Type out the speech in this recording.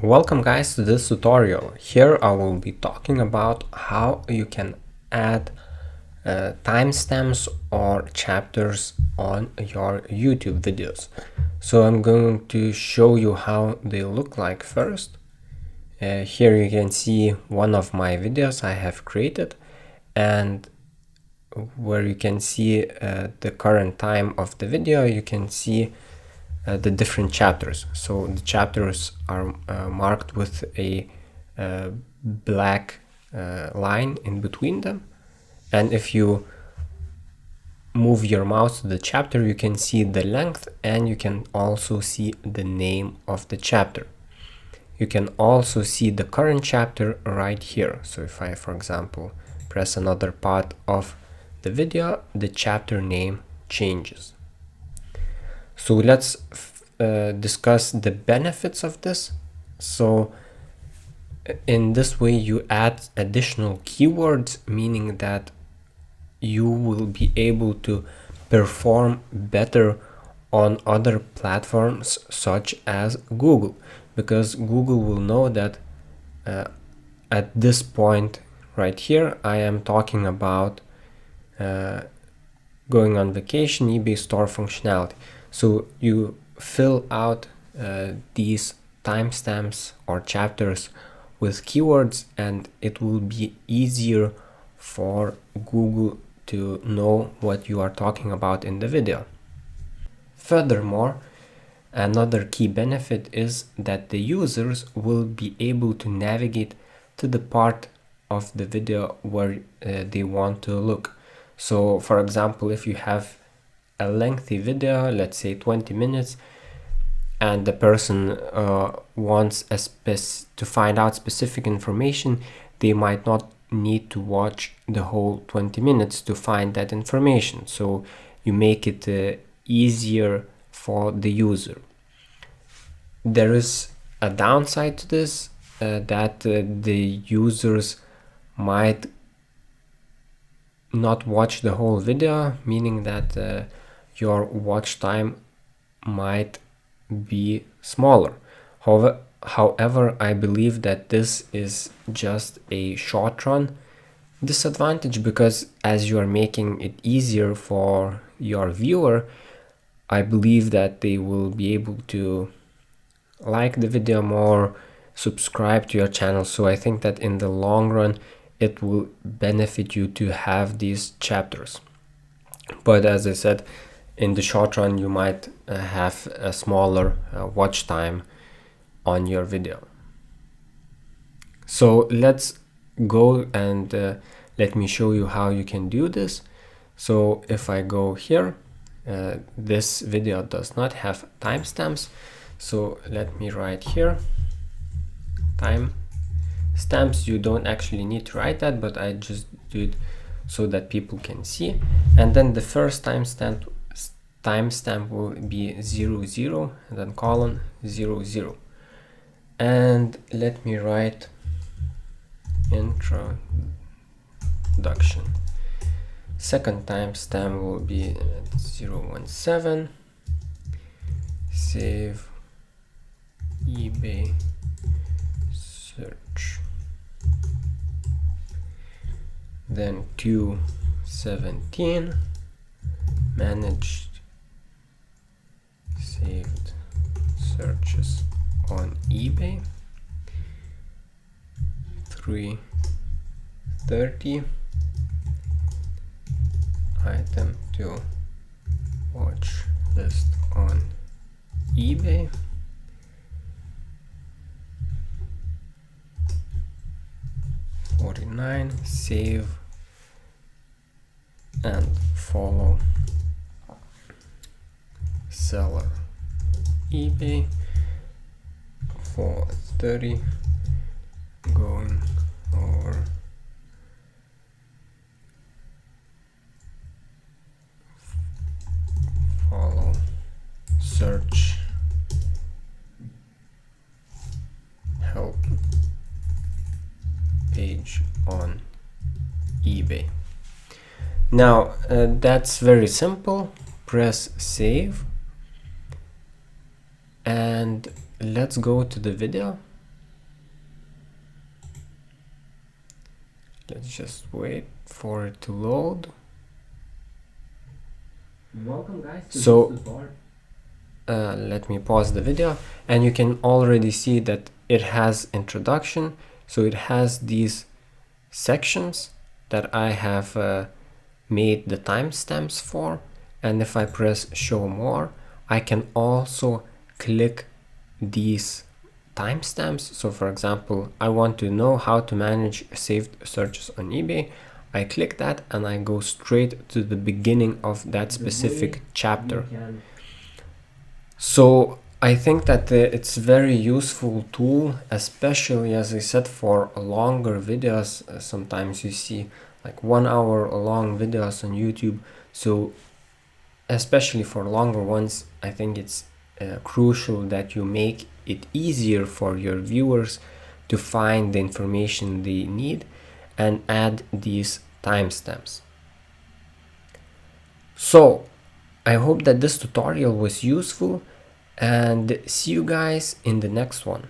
Welcome guys to this tutorial. Here I will be talking about how you can add timestamps or chapters on your YouTube videos. So I'm going to show you how they look like first. Here you can see one of my videos I have created, and where you can see the current time of the video, you can see the different chapters. So the chapters are marked with a black line in between them, and if you move your mouse to the chapter, you can see the length, and you can also see the name of the chapter. You can also see the current chapter right here. So if I, for example, press another part of the video, the chapter name changes. So let's discuss the benefits of this. So in this way you add additional keywords, meaning that you will be able to perform better on other platforms such as Google, because Google will know that at this point right here I am talking about going on vacation, eBay store functionality. So you fill out these timestamps or chapters with keywords, and it will be easier for Google to know what you are talking about in the video. Furthermore, another key benefit is that the users will be able to navigate to the part of the video where they want to look. So for example, if you have a lengthy video, let's say 20 minutes, and the person wants to find out specific information, they might not need to watch the whole 20 minutes to find that information. So you make it easier for the user. There is a downside to this, that the users might not watch the whole video, meaning that your watch time might be smaller. However, I believe that this is just a short run disadvantage, because as you are making it easier for your viewer, I believe that they will be able to like the video more, subscribe to your channel. So I think that in the long run it will benefit you to have these chapters. But as I said, in the short run you might have a smaller watch time on your video. So let's go and let me show you how you can do this. So if I go here, this video does not have timestamps, so let me write here timestamps. You don't actually need to write that, but I just do it so that people can see. And then the first timestamp will be 00 and then colon 00. And let me write introduction. Second timestamp will be 017. Save eBay search. Then 217. Managed saved searches on eBay. 330. Item to watch list on eBay. 49. Save and follow seller eBay. 430. Going over follow search help page on eBay. Now that's very simple. Press save and let's go to the video. Let's just wait for it to load. Welcome guys to So this tutorial. let me pause the video, and you can already see that it has introduction. So it has these sections that I have made the timestamps for, and if I press show more, I can also click these timestamps. So for example, I want to know how to manage saved searches on eBay. I click that and I go straight to the beginning of that specific chapter. So I think that it's a very useful tool, especially as I said for longer videos. Sometimes you see like 1 hour long videos on YouTube. So especially for longer ones, I think it's crucial that you make it easier for your viewers to find the information they need and add these timestamps. So I hope that this tutorial was useful, and see you guys in the next one.